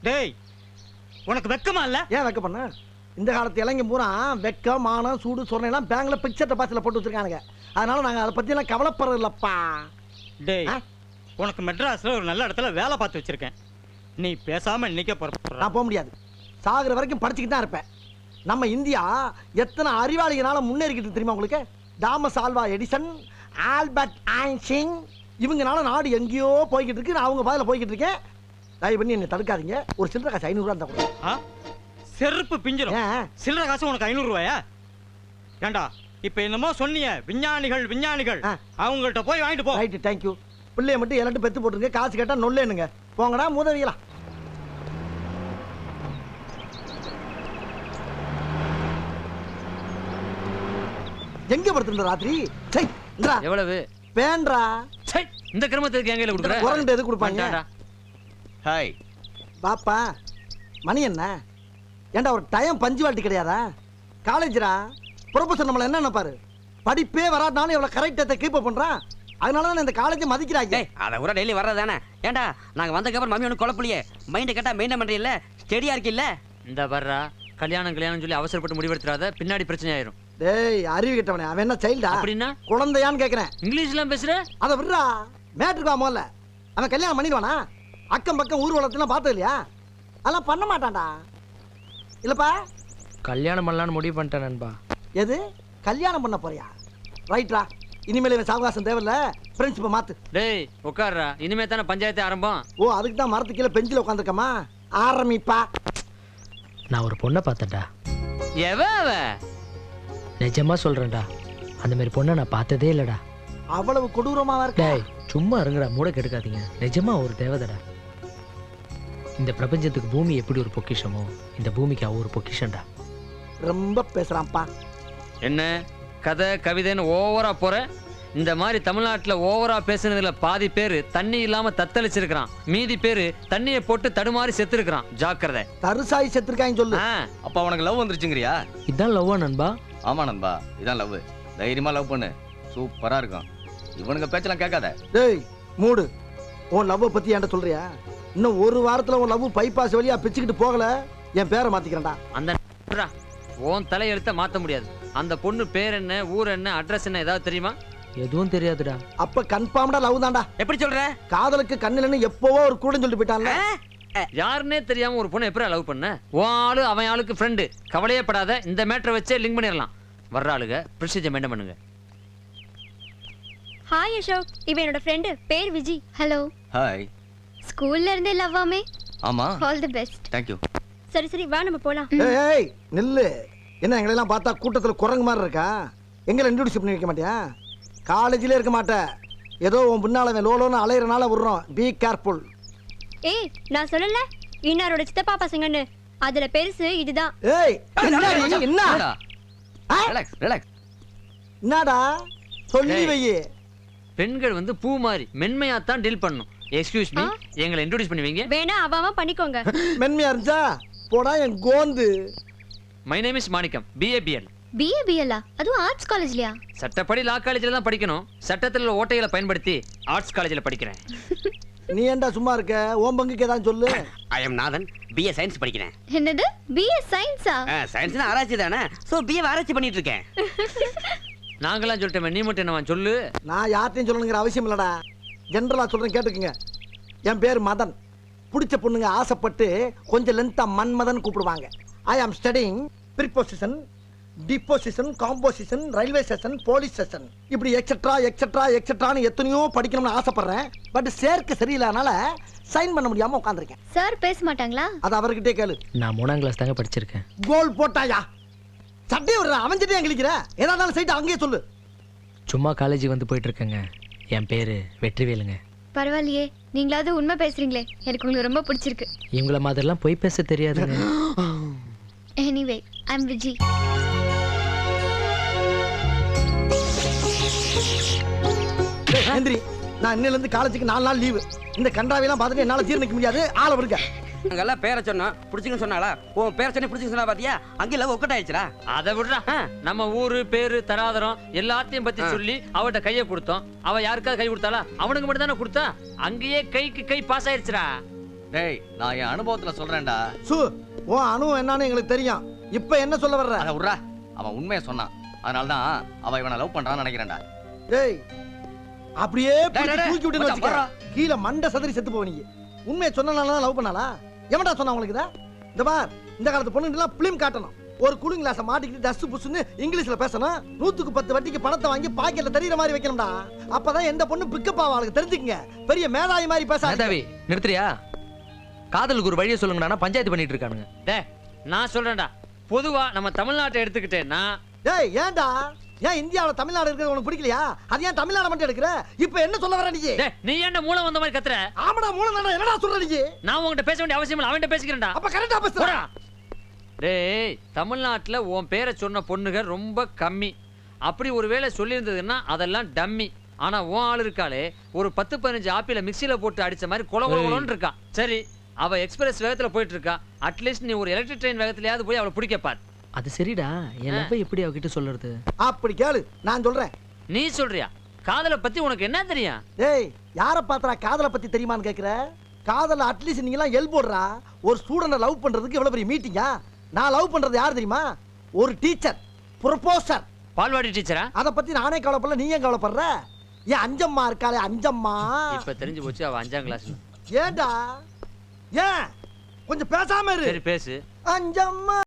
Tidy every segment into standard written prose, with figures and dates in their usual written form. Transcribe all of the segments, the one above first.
டேய் உனக்கு வெக்கமா இல்ல? ஏன் வெக்க பண்ண? இந்த காலத்து இளைஞர் பூரா வெக்கம் மானம் சூடு சொன்னெல்லாம் பேங்க்ல பிக்சர் டெபாசிட்ல போட்டு வச்சிருக்கானுங்க. அதனால நாங்க அதை பத்தி எல்லாம் கவலைப்படுறது இல்லப்பா. டேய் உனக்கு மெட்ராஸ்ல ஒரு நல்ல இடத்துல வேலை பார்த்து வச்சிருக்கேன். நீ பேசாம இன்னைக்கே புறப்பட. நான் போக முடியாது. சாகுற வரைக்கும் படிச்சுக்கிட்டு தான் இருப்பேன். நம்ம இந்தியா எத்தனை அறிவாளிகளால முன்னேறிக்கிட்டு தெரியுமா உங்களுக்கு? Thomas Alva Edison, Albert Einstein இவங்கனால நாடு எங்கேயோ போய்கிட்டு இருக்கு. நான் அவங்க பாதையில் போய்கிட்டு இருக்கேன். தயவு பண்ணி என்னை தடுக்காதீங்க. ஒரு சில்லறை காசு 500 ரூபா தான். செருப்பு பிஞ்சிரும். சில்லறை காசு உனக்கு 500 ரூபாயா? ஏண்டா இப்ப என்னமோ சொன்னீங்க விஞ்ஞானிகள் அவங்கள்ட்ட போய் வாங்கிட்டு போ. Right, thank you. பிள்ளைய மட்டும் எல்லாரும் பெத்து போட்டுருங்க. காசு கேட்டா நொல்லேனுங்க. போங்கடா மூதவிகளா. எங்க படுத்துற ராத்திரி? சை இந்தா எவ்வளவு வேண்டா? சை இந்த கிரமத்துக்கு எங்கல குடுக்குற? குரங்கு எது கொடுப்பாங்க? ஹாய் பாப்பா மணி என்ன? ஏண்டா ஒரு டைம் பஞ்சுவாலிட்டி கிடையாதா? காலேஜ்ரா ப்ரொஃபசர் நம்மள என்ன நினைப்பாரு? படிப்பே வராதனாலும் எவ்வளவு கரெக்டா கீப் அப் பண்றான். அதனால தான் இந்த காலேஜ் மதிக்கிறாங்க. அத கூட டெய்லி வர்றதானே. ஏண்டா நாங்க வந்ததுக்கு அப்புறம் மம்மி ஒண்ணு குழப்பலையே. மைண்ட் கேட்டா மெயின்டைன் பண்றீல்ல, ஸ்டெடியா இருக்கீல்ல. இந்த வர்றா கல்யாணம் சொல்லி அவசரப்பட்டு முடிவெடுத்துறாத, பின்னாடி பிரச்சனை ஆயிரும். டேய் அறிவு கிட்டவனே, அவன் என்ன சைல்டா? அப்படின்னா குழந்தையான்னு கேக்குறேன். இங்கிலீஷ்லாம் பேசுற? அத விடுறா, மேட்ருக்கு வா முதல்ல. அவன் கல்யாணம் பண்ணிடுவானா? அக்கம் பக்கம் ஊர்வலத்தெல்லாம் பார்த்தது இல்லையா? அதெல்லாம் பண்ண மாட்டான்டா. இல்லப்பா கல்யாணம் பண்ணலான்னு முடிவு பண்ணிட்டேன் நண்பா. எது கல்யாணம் பண்ண போறியா? ரைட்ரா, இனிமேல் இவன் சாவகாசம் தேவையில்ல. பிரின்சிபை மாத்து. டேய் உட்கார்றா, இனிமே தானே பஞ்சாயத்து ஆரம்பம். ஓ அதுக்கு தான் மரத்து கீழே பெஞ்சில் உட்காந்துருக்கமா? ஆரம்பிப்பா. நான் ஒரு பொண்ணை பார்த்தேன்டா. எவ? நிஜமா சொல்றேன்டா, அந்த மாதிரி பொண்ணை நான் பார்த்ததே இல்லடா. அவ்வளவு கொடூரமாவா இருக்க? டேய் சும்மா இருங்கடா, மூட கெடுக்காதீங்க. நிஜமா ஒரு தேவதடா. இந்த பிரபஞ்சத்துக்கு பூமி எப்படி ஒரு பொக்கிஷமோ, இந்த பூமிக்கு அவ ஒரு பொக்கிஷன்டா. ரொம்ப பேசுறான்ப்பா. என்ன கதை கவிதைன்னு ஓவரா போற? இந்த மாதிரி தமிழ்நாட்டுல ஓவரா பேசுனதுல பாதி பேரு தண்ணி இல்லாம தத்தளிச்சிருக்கான், மீதி பேரு தண்ணியை போட்டு தடுமாறி செத்து இருக்கான். ஜாக்கிரதை. தருசாய் செத்துருக்காங்க சொல்லு. அப்பா உனக்கு லவ் வந்துருச்சுங்கறியா? இதான் லவ்வா நண்பா? ஆமா நண்பா, இதான் லவ். தைரியமா லவ் பண்ணு, சூப்பரா இருக்கும். இவனுங்க பேச்செல்லாம் கேட்காத. டேய் மூடு. உன் லவ் பத்தி என்கிட்ட சொல்றியா? இன்னும் ஒரு வாரத்துல உன் லவ் பைபாஸ் வழியா பிச்சுக்கிட்டு போகல, என் பேரை மாத்திக்கிறேன்டா. அந்த உன் தலையெழுத்த மாத்த முடியாது. அந்த பொண்ணு பேர் என்ன, ஊர் என்ன, அட்ரஸ் என்ன ஏதாவது தெரியுமா? எதுவும் தெரியாதுடா. அப்ப கன்ஃபார்ம்டா லவ் தான்டா. எப்படி சொல்ற? காதலுக்கு கண்ணுலன்னு எப்பவோ ஒரு கூட சொல்லிட்டு போயிட்டான்ல. யாருன்னே தெரியாம ஒரு பொண்ணு எப்படி லவ் பண்ண? உன் ஆளு அவன் ஆளுக்கு ஃப்ரெண்டு. கவலையே படாத, இந்த மேட்டரை வச்சே லிங்க் பண்ணிடலாம். வர்ற ஆளுங்க ப்ரொசீஜர் மெயின்டைன் பண்ணுங்க. ஹாய் அசோக், இவன் என்னோட ஃப்ரெண்ட், பேர் விஜி. ஹலோ. ஹாய். ஸ்கூல்ல இருந்தே லவ்வாமே? ஆமா. All the best. Thank you. சரி சரி வா நம்ம போலாம். ஏய் நில்லு. என்ன எங்களை எல்லாம் பார்த்தா கூட்டத்துல குரங்கு மாதிரி இருக்கா? எங்களை இன்ட்ரோடியூஸ் பண்ணி வைக்க மாட்டியா? காலேஜ்ல இருக்க மாட்டே. ஏதோ உன் பின்னால லோலோன்னு அலையறனால விடுறோம். Be careful. ஏய் நான் சொல்லல இன்னாரோட சித்தப்பா பசங்கன்னு. அதுல பெருசு இதுதான். ஏய் என்ன? Relax relax. என்னடா சொல்லி வை. பெண்கள் வந்து பூ மாதிரி மென்மையா தான் டீல் பண்ணணும். எக்ஸ்கியூஸ் மீ, எங்களை இன்ட்ரோடியூஸ் பண்ணுவீங்க? வேணா அவன் பண்ணிக்கோங்க. மென்மையா இருந்துச்சா? போடா என் கோந்து. My name is Manikkam, BA BL. BA BL? அதுவும் ஆர்ட்ஸ் காலேஜ்லயா? சட்டப்படி லா காலேஜ்ல தான் படிக்கணும். சட்டத்துல உள்ள ஓட்டைகளை பயன்படுத்தி ஆர்ட்ஸ் காலேஜ்ல படிக்கிறேன். நீ ஏன்டா சும்மா இருக்க? ஓம் பங்குக்கு ஏதாவது சொல்லு. ஐ அம் நாதன், BA சயின்ஸ் படிக்கிறேன். என்னது BA சயின்ஸா? சயின்ஸ்னா ஆராய்ச்சி தானே, சோ BA ஆராய்ச்சி பண்ணிட்டு இருக்கேன். நாங்களாம் சொல்லிட்டோமே, நீ மட்டும் என்ன சொல்லு. நான் யார்ட்டையும் சொல்லணுங்கிற அவசியம் இல்லடா. ஜென்ரலா சொல்றேன் கேட்டுக்குங்க. என் பேர் மதன். பிடிச்ச பொண்ணுங்க ஆசைப்பட்டு கொஞ்சம் லென்த்தா மன்மதன் கூப்பிடுவாங்க. I am studying preposition, deposition, composition, railway station, police station, இப்படி எக்ஸெட்ரா எக்ஸெட்ரா எக்ஸெட்ரான்னு எத்தனையோ படிக்கணும்னு ஆசைப்படுறேன். பட் சேர்க்க சரியில்லாதனால சைன் பண்ண முடியாம உட்காந்துருக்கேன். சார் பேச மாட்டாங்களா? அது அவர்கிட்டே கேளு. நான் 3ஆம் கிளாஸ் தாங்க படிச்சிருக்கேன். கோல் போட்டாயா? சட்டை விடுற அவன்கிட்டே எங்கிலிக்கிற. ஏதாவது சைட்டு அங்கேயே சொல்லு. சும்மா காலேஜ் வந்து போயிட்டு இருக்கேங்க. என் பேரு வெற்றிவேலுங்க. பரவாயில்லையே, நீங்களாவது உண்மை பேசுறீங்களே, எனக்கு உங்களுக்கு ரொம்ப பிடிச்சிருக்கு. இவங்கள மாதிரிலாம் போய் பேச தெரியாதுங்க. எனிவே ஐ அம் விஜி. நன்றி. நான் இன்னில இருந்து காலேஜுக்கு 4 நாள் லீவு. இந்த கண்டாவையெல்லாம் பார்த்துட்டு என்னால ஜீரணிக்க முடியாது. ஆளை விடுங்க. அங்கெல்லாம் பேரை சொன்னா பிடிச்சிங்கன்னு சொன்னாளா? உன் பேரை சொன்னே பிடிச்சிங்க சொன்னா பாத்தியா? அங்கே லவ் ஒக்கட் ஆயிடுச்சுடா. அதை விடுறா. நம்ம ஊரு பேரு தராதரம் எல்லாத்தையும் பத்தி சொல்லி அவட்ட கையை கொடுத்தோம். அவ யாருக்காவது கை கொடுத்தாளா? அவனுக்கு மட்டும் தானே கொடுத்தா. அங்கேயே கைக்கு கை பாஸ் ஆயிடுச்சுடா. டேய் நான் என் அனுபவத்துல சொல்றேன்டா. சு உன் அனுபவம் என்னன்னு எங்களுக்கு தெரியும். இப்ப என்ன சொல்ல வர்ற? அத விட்றா, அவன் உண்மையை சொன்னான். அதனால தான் அவ இவனை லவ் பண்றான்னு நினைக்கிறேன்டா. டேய் அப்படியே டேய், டேய், தூக்கி விட்டுன்னு மச்சான், வச்சுக்க. போடா. கீழே மண்டை சதறி செத்து போவீங்க. உண்மையை சொன்னனால தான் லவ் பண்ணாளா? எவன்டா சொன்னா உங்களுக்கு இத? இந்த பார், இந்த காலத்து பொண்ணுங்கலாம் பிலிம் காட்டணும். ஒரு கூலிங் கிளாஸை மாட்டிக்கிட்டு டஸ்ட் புஷ்னு இங்கிலீஷ்ல பேசணும். 100க்கு 10 வட்டிக்கு பணத்தை வாங்கி பாக்கெட்ல தெரியுற மாதிரி வைக்கணும்டா. அப்பதான் எந்த பொண்ணு பிக்கப் ஆவாளுக்கு தெரிஞ்சுக்கங்க. பெரிய மேதாவி மாதிரி பேசாதீங்க. மேதாவி நிறுத்துறியா? காதலுக்கு ஒரு வழியை சொல்லுங்கடா, பஞ்சாயத்து பண்ணிட்டு இருக்கானுங்க. டேய் நான் சொல்றேன்டா, பொதுவா நம்ம தமிழ்நாட்டை எடுத்துக்கிட்டேன்னா டேய் ஏன்டா? ஏன் இந்தியாவுல தமிழ்நாடு இருக்கிறது உனக்கு பிடிக்கலையா? அது ஏன் தமிழ்நாடு மட்டும் எடுக்கிற? இப்போ என்ன சொல்ல வர நீ? டேய் நீ ஏன்டா மூளை வந்த மாதிரி கத்துற? ஆமாடா மூலம் தானே. என்னடா சொல்ற நீ? நான் உன்கிட்ட பேச வேண்டிய அவசியம் இல்லை, அவன்கிட்ட பேசிக்கிறேன்டா. அப்ப கரெக்டா பேசுறா. டேய் தமிழ்நாட்டுல உன் பேரை சொன்ன பொண்ணுங்க ரொம்ப கம்மி. அப்படி ஒருவேளை சொல்லியிருந்ததுன்னா அதெல்லாம் டம்மி. ஆனா உன் ஆள் இருக்காளே, ஒரு 10-15 ஆப்பிள மிக்சியில போட்டு அடிச்ச மாதிரி கொலகொலன்னு இருக்கா. சரி அவ எக்ஸ்பிரஸ் வேகத்துல போயிட்டு இருக்கா. அட்லீஸ்ட் நீ ஒரு எலக்ட்ரிக் ட்ரெயின் வேகத்திலயாவது போய் அவளை பிடிக்க பார். அது சரிடா, என் லவ் எப்படி அவகிட்ட சொல்றது? அப்படி கேளு, நான் சொல்றேன். நீ சொல்றியா? காதலை பத்தி உனக்கு என்ன தெரியும்? டேய் யார பாத்தறா காதலை பத்தி தெரியுமான்னு கேக்குற? காதல அட்லீஸ்ட் நீங்க எல்லாம் போடுறா. ஒரு ஸ்டூடண்ட லவ் பண்றதுக்கு எவ்வளவு பெரிய மீட்டிங்கா? நான் லவ் பண்றது யார் தெரியுமா? ஒரு டீச்சர், ப்ரொபோசர். பால்வாடி டீச்சரா? அத பத்தி நானே கவலைப்படல, நீ ஏன் கவலைப்படுற? ஏன் அஞ்சம்மா இருக்காளே அஞ்சம்மா. இப்ப தெரிஞ்சு போச்சு அவ 5ஆம் கிளாஸ். ஏண்டா? ஏன் கொஞ்சம் பேசாம இரு. சரி பேசு. அஞ்சம்மா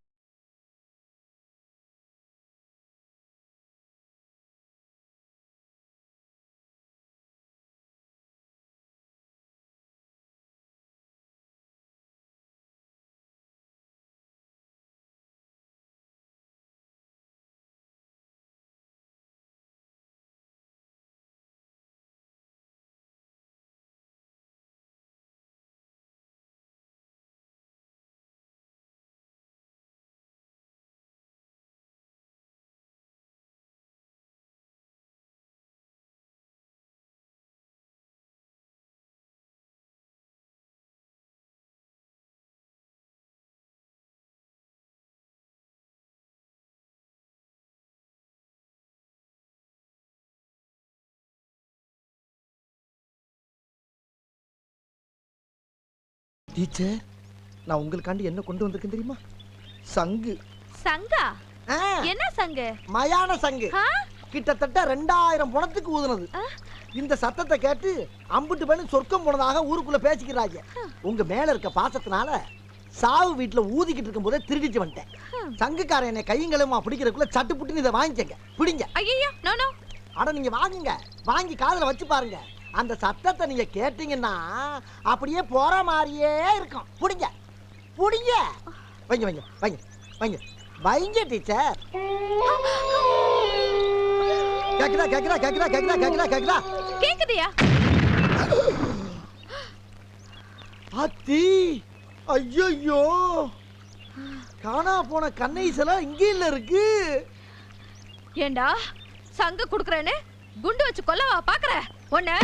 டீச்சர், நான் உங்களுக்காண்டி என்ன கொண்டு வந்திருக்கேன் தெரியுமா? சங்கு. சங்கா? ஆ, என்ன சங்கு? மயான சங்கு. ஆ? கிட்டத்தட்ட 2000 பணத்துக்கு ஊதுனது. இந்த சத்தத்தை கேட்டு அம்புட்டு பண்ணி சொர்க்கம் போனதாக ஊருக்குள்ள பேசிக்கிறாங்க. உங்க மேல இருக்க பாசத்தினால சாவு வீட்டுல ஊதிக்கிட்டு இருக்கும் போதே திருடிட்டு வந்துட்டேன். சங்குக்காரன் என்னை கையங்களுமா பிடிக்கிறதுக்குள்ள சட்டு புட்டுன்னு இதை வாங்கிக்கங்க, பிடிங்க. ஐயோ நோ நோ. அட நீங்க வாங்குங்க, வாங்கி காதுல வச்சு பாருங்க. அந்த சத்தத்தை நீங்க கேட்டீங்கன்னா அப்படியே போற மாதிரியே இருக்கும். புடிங்க புடிங்க. வைங்க வைங்க வைங்க வைங்க வைங்க டீச்சர். கேக்குதா கேக்குதா கேக்குதா கேக்குதா கேக்குதா கேக்குதா? கேக்குதியா? அத்தி, ஐயோ காணா போன கண்ணை சில இங்கே இல்ல இருக்கு. ஏண்டா சங்கு குடுக்குறேன்னு குண்டு வச்சு கொல்லவா பாக்குற? ஒண்ணு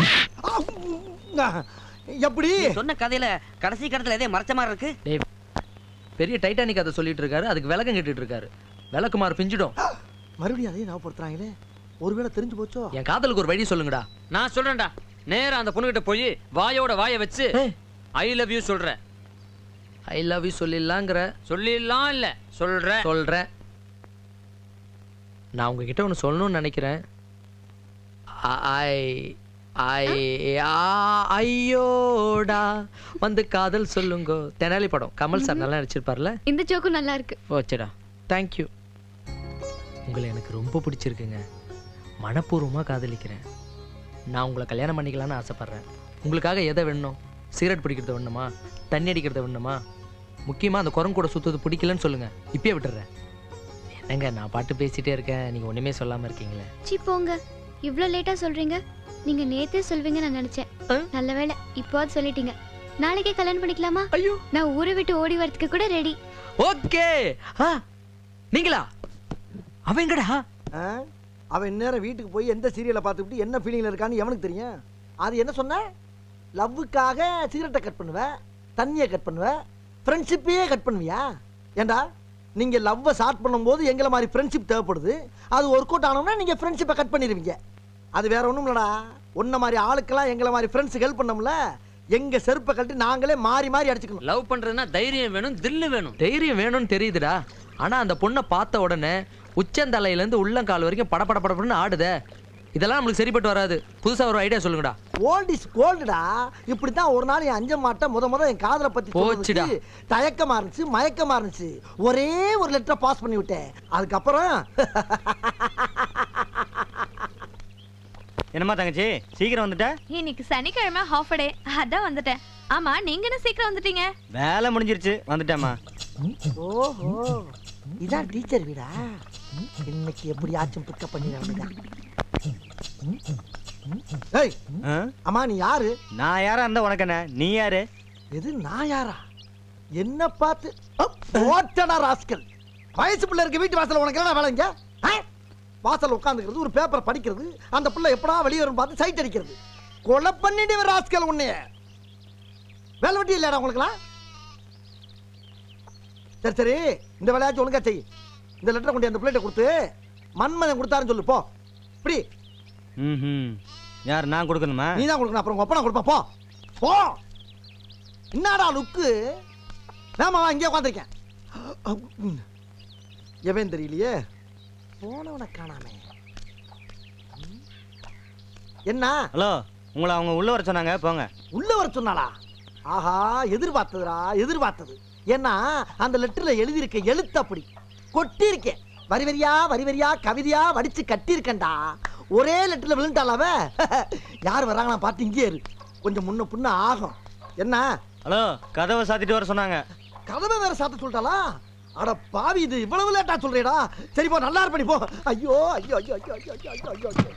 எப்படி சொன்ன கதையில கடைசி கடத்துல எதே மறைச்ச மாதிரி இருக்கு. டேய் பெரிய டைட்டானிக் அதை சொல்லிட்டு இருக்காரு, அதுக்கு விளக்கம் கட்டிட்டு இருக்காரு. விளக்குமாறு பிஞ்சிடும். மறுபடியும் அதையும் ஞாபகப்படுத்துறாங்களே, ஒருவேளை தெரிஞ்சு போச்சோ? என் காதலுக்கு ஒரு வழி சொல்லுங்கடா. நான் சொல்றேன்டா, நேரா அந்த பொண்ணுகிட்ட போய் வாயோட வாயை வச்சு ஐ லவ் யூ சொல்ற. ஐ லவ் யூ சொல்லிடலாங்கிற? சொல்லிடலாம் இல்ல சொல்றேன். நான் உங்ககிட்ட ஒன்று சொல்லணும்னு நினைக்கிறேன். ஐயோடா வந்து காதல் சொல்லுங்க. தெனாலி படம், கமல் சார் நல்லா நடிச்சிருப்பார்ல. இந்த ஜோக்கும் நல்லா இருக்கு. ஓச்சடா, தேங்க்யூ. உங்களை எனக்கு ரொம்ப பிடிச்சிருக்குங்க. மனப்பூர்வமாக காதலிக்கிறேன். நான் உங்களை கல்யாணம் பண்ணிக்கலான்னு ஆசைப்பட்றேன். உங்களுக்காக எதை வேணும்? சிகரெட் பிடிக்கிறத வேணுமா? தண்ணி அடிக்கிறத வேணுமா? முக்கியமாக அந்த குரங்கு கூட சுற்றுறது பிடிக்கலன்னு சொல்லுங்கள், இப்பயே விட்டுறேன். என்னங்க நான் பாட்டு பேசிகிட்டே இருக்கேன், நீங்கள் ஒன்றுமே சொல்லாமல் இருக்கீங்களே. சி போங்க, இவ்ளோ லேட்டா சொல்றீங்க. நீங்க நேத்தே சொல்வீங்க நான் நினைச்சேன். நல்ல வேளை இப்போது சொல்லிட்டீங்க. நாளைக்கே கல்யாணம் பண்ணிக்கலாமா? ஐயோ, நான் ஊரை விட்டு ஓடி வரதுக்கு கூட ரெடி. ஓகே. நீங்களா? அவங்கடா அவன் இந்நேரம் வீட்டுக்கு போய் எந்த சீரியலை பார்த்துக்கிட்டு என்ன ஃபீலிங்ல இருக்கான்னு எவனுக்கு தெரியும்? அது என்ன சொன்ன? லவ்வுக்காக சிகரெட்டை கட் பண்ணுவேன், தண்ணியை கட் பண்ணுவேன், ஃப்ரெண்ட்ஷிப்பையே கட் பண்ணுவியா? ஏண்டா நீங்க லவ்வை ஸ்டார்ட் பண்ணும்போது எங்களை மாதிரி ஃப்ரெண்ட்ஷிப் தேவைப்படுது. அது ஒர்க் அவுட் ஆனோம்னா நீங்க ஃப்ரெண்ட்ஷிப்பை கட் பண்ணிடுவீங்க. அது வேற ஒன்றும் இல்லடா, உன்ன மாதிரி ஆளுக்கெல்லாம் எங்களை மாதிரி ஃப்ரெண்ட்ஸ் ஹெல்ப் பண்ணோம்ல, எங்க செருப்பை கழட்டி நாங்களே மாறி மாறி அடிச்சுக்கணும். லவ் பண்றதுன்னா தைரியம் வேணும், தில்லு வேணும். தைரியம் வேணும்னு தெரியுதுடா. ஆனா அந்த பொண்ணை பார்த்த உடனே உச்சந்தலையில இருந்து உள்ளங்கால் வரைக்கும் படபட படபடன்னு ஆடுதே. இதெல்லாம் நம்மளுக்கு சரிப்பட்டு வராது. புதுசா ஒரு ஐடியா சொல்லுங்கடா. ஓல்ட் இஸ் கோல்டுடா. இப்படித்தான் ஒரு நாள் என் அஞ்ச மாட்ட முத என் காதலை பத்தி போச்சுடா. சொல்றதுக்கு தயக்கமா இருந்துச்சு, மயக்கமா இருந்துச்சு. ஒரே ஒரு லெட்டரை பாஸ் பண்ணி விட்டேன். அதுக்கப்புறம் என்னம்மா தங்கச்சி சீக்கிரம் வந்துட்ட? இன்னைக்கு சனிக்கிழமை ஹாஃப் டே, அதான் வந்துட்டேன். ஆமா, நீங்க என்ன சீக்கிரம் வந்துட்டீங்க? வேலை முடிஞ்சிருச்சு, வந்துட்டேம்மா. ஓஹோ, இதான் டீச்சர் வீடா? இன்னைக்கு எப்படியாச்சும் பிக்கப் பண்ணிடுறா. ஏய், அம்மா நீ யாரு? நான் யாரா இருந்தா உனக்கு என்ன? நீ யாரு? எது நான் யாரா? என்ன பார்த்து ஓட்டடா ராஸ்கல். வயசு பிள்ளை இருக்க வீட்டு வாசல்ல உனக்கு என்ன வேலைங்க? வாசல் உட்காந்துக்கிறது, ஒரு பேப்பர் படிக்கிறது, அந்த பிள்ளை எப்படா வெளியே வரும் பார்த்து சைட் அடிக்கிறது. கொலை பண்ணிட்டு வர ராஸ்கல் உன்னைய. வேலை வெட்டி இல்லையாடா உங்களுக்குலாம்? சரி சரி, இந்த வேலையாச்சும் ஒழுங்கா செய். இந்த லெட்டரை கொண்டு அந்த பிள்ளைகிட்ட கொடுத்து மன்மதன் கொடுத்தாருன்னு சொல்லு. போ இப்படி. யார் நான் கொடுக்கணுமா? நீ தான் கொடுக்கணும், அப்புறம் உங்க அப்பா கொடுப்பா. போ போ. என்னடா லுக்கு? நாம இங்கே உட்காந்துருக்கேன். எவன் தெரியலையே, போனவனை காணாமே. என்ன? ஹலோ, உங்களை அவங்க உள்ள வர சொன்னாங்க, போங்க. உள்ள வர சொன்னாளா? ஆஹா, எதிர்பார்த்ததுடா, எதிர்பார்த்தது. ஏன்னா அந்த லெட்டர்ல எழுதியிருக்க எழுத்து அப்படி கொட்டி இருக்கேன். வரி வரியா கவிதையா வடிச்சு கட்டியிருக்கேன்டா. ஒரே லெட்டர்ல விழுந்துட்டாளாவ. யார் வராங்களா பார்த்து இங்கே இரு, கொஞ்சம் முன்ன பின்ன ஆகும். என்ன? ஹலோ, கதவை சாத்திட்டு வர சொன்னாங்க. கதவை வேற சாத்த சொல்லிட்டாளா? அட பாவி, இது இவ்வளவு லேட்டா சொல்றேடா. சரி போ, நல்லா இருப்படி போ. ஐயோ ஐயோ ஐயோ ஐயோ ஐயோ ஐயோ ஐயோ ஐயோ.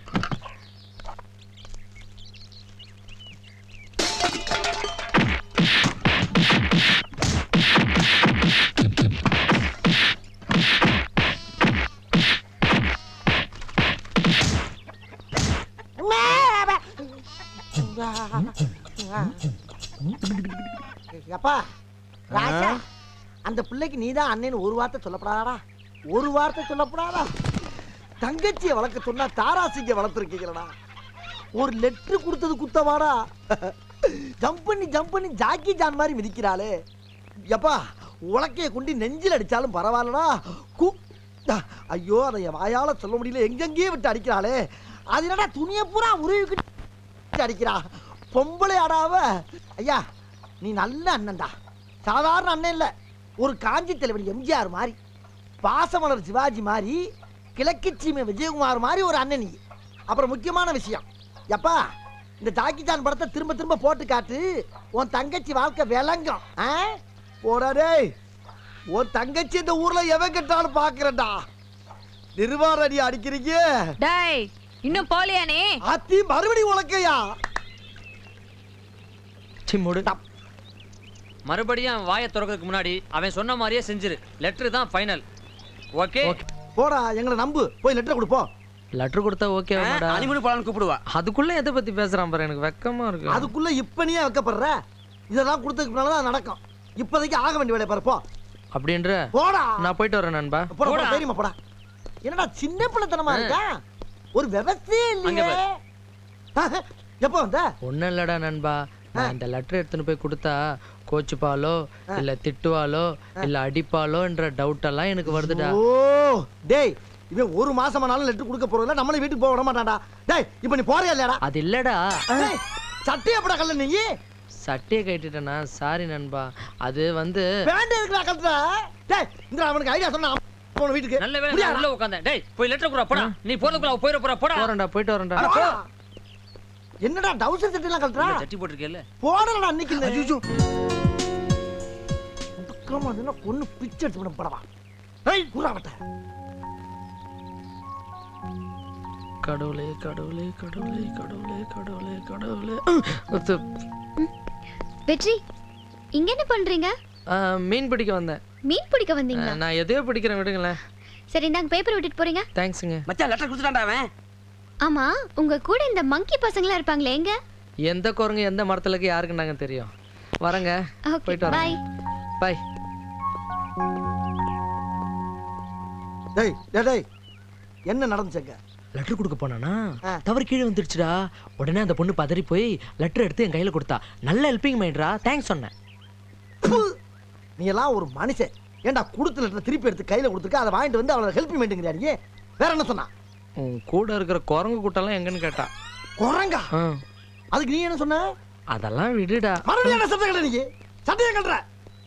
அப்பா ராஜா, அந்த பிள்ளைக்கு நீதான் அண்ணன் ஒரு வார்த்தை சொல்லப்படாதா? ஒரு வார்த்தை சொல்லப்படாதா? தங்கச்சியை வளர்க்க சொன்னா தாராசிங்க வளர்த்துருக்கீங்களா? ஒரு லெட்டர் கொடுத்தது குத்தவாடா? ஜம்ப் பண்ணி ஜாக்கி ஜான் மாதிரி மிதிக்கிறாளே. எப்பா, உலக்கைய கொண்டு நெஞ்சில் அடிச்சாலும் பரவாயில்லடா. ஐயோ, அதை வாயால சொல்ல முடியல, எங்கெங்கேயே விட்டு அடிக்கிறாளே. அது என்னடா துணியை பூரா உருவிக்கிட்டு அடிக்கிறா. பொம்பளை ஆடாவ. ஐயா, நீ நல்ல அண்ணன்டா. சாதாரண அண்ணன் இல்ல, ஒரு காஞ்சி தலைவர் எம்ஜிஆர் மாதிரி, பாசமலர் சிவாஜி மாதிரி, கிழக்கு சீமை விஜயகுமார் மாதிரி ஒரு அண்ணன் நீ. அப்புறம் முக்கியமான விஷயம், எப்பா இந்த ஜாக்கிஜான் படத்தை திரும்ப திரும்ப போட்டு காட்டு, உன் தங்கச்சி வாழ்க்கை விளங்கும். போடாடே, உன் தங்கச்சி இந்த ஊர்ல எவன் கட்டாலும் பாக்குறேன்டா. நிர்வாணி அடிக்கிறீங்க. டேய், இன்னும் போலியானே? அத்தி மறுபடியும் உலக்கையா? சிம்முடு. மறுபடியும் அவன் வாயை திறக்கிறதுக்கு முன்னாடி அவன் சொன்ன மாதிரியே செஞ்சிரு. லெட்டர் தான் ஃபைனல். ஓகே? போடா, எங்களை நம்பு. போய் லெட்டர் கொடுப்போம். லெட்டர் கொடுத்தா ஓகே வாடா. அனிமனு போலான்னு கூப்பிடுவா. அதுக்குள்ள எதை பத்தி பேசுறான் பாரு, எனக்கு வெக்கமா இருக்கு. அதுக்குள்ள இப்ப நீ வைக்கப்படுற? இதெல்லாம் கொடுத்ததுக்கு முன்னாலதான் நடக்கும். இப்போதைக்கு ஆக வேண்டிய வேலைய பாரு. போ. அப்படின்ற? போடா. நான் போயிட்டு வரேன் நண்பா. போடா, தெரியுமா? போடா. என்னடா சின்ன பிள்ளைத்தனமா இருக்கா? ஒரு விவசாயம் இல்லையே. எப்போ வந்த? ஒன்னும் இல்லடா நண்பா, நான் இந்த லெட்டர் எடுத்துன்னு போய் கொடுத்தா கோச்சுப்பாலோ இல்ல திட்டுவாலோ இல்ல அடிப்பாலோன்ற டவுட் எல்லாம் எனக்கு வருதுடா. ஓ டேய், இவன் ஒரு மாசமானாலும் லெட்டர் கொடுக்க போறதில்ல, நம்மளே வீட்டுக்கு போக விட மாட்டான்டா. டேய், இப்போ நீ போறியா இல்லையாடா? அது இல்லடா. சட்டையை போட கல்ல நீ? சட்டையை கட்டிட்டேனா? சாரி நண்பா, அது வந்து பேண்ட் இருக்குடா கல்ற. டேய், இந்த அவனுக்கு ஐடியா சொன்னா போன வீட்டுக்கு. நல்ல வேளை நான் உள்ள உட்கார்ந்தேன். டேய், போய் லெட்டர் குடுறா போடா. நீ போறதுக்குள்ள அவ போயிர போறா போடா. போறேன்டா, போயிட்டு வரேன்டா. என்னடா டவுசர் சட்டை எல்லாம் கல்றா? சட்டி போட்டுருக்கேல்ல, போடலடா அன்னைக்கு. ஐயோ, முக்கமா என்ன பொண்ணு பிச்சை எடுத்து விட படவா? ஏய் குறாவட்ட. கடவுளே கடவுளே கடவுளே கடவுளே கடவுளே கடவுளே. வெற்றி, இங்க என்ன பண்றீங்க? மீன் பிடிக்க வந்தேன். மீன் பிடிக்க வந்தீங்களா? நான் எதையோ பிடிக்கிறேன், விடுங்களேன். சரி, நாங்க பேப்பர் விட்டுட்டு போறீங்க. தேங்க்ஸுங்க. மச்சான் லெட்டர் கொடுத்துட்டான்டா அவன். ஆமா, உங்க கூட இந்த மங்கி பசங்களா இருப்பாங்களே, எங்க? எந்த குரங்கு எந்த மரத்துல இருக்கு யாருக்கு நாங்க தெரியும். வரங்க, போயிட்டு வரேன். Bye bye. டேய் டேய், என்ன நடந்துச்சுங்க? லெட்டர் கொடுக்க போனானா ஆ. தவறு கீழே வந்துருச்சுடா. உடனே அந்த பொண்ணு பதறி போய் லெட்டர் எடுத்து என் கையில கொடுத்தா. நல்ல ஹெல்பிங் மைண்ட்ரா, தேங்க்ஸ் சொன்னேன். ப்பு! நீ எல்லாம் ஒரு மனுஷன். ஏன்டா கொடுத்த லெட்டர் திருப்பி எடுத்து கையில கொடுத்துருக்க, அதை வாங்கிட்டு வந்து அவளை ஹெல்ப் பண்ணிட்டுங்கிறியா நீ? வேற என்ன சொன்னா? உன் கூட இருக்கிற குரங்கு கூட்டம்லாம் எங்கன்னு கேட்டா. குரங்கா? ஆ, அதுக்கு நீ என்ன சொன்ன? அதெல்லாம் விடுடா. மறுபடியும் என்ன சட்டை கட்ட நீ? சட்டையை கட்டுற?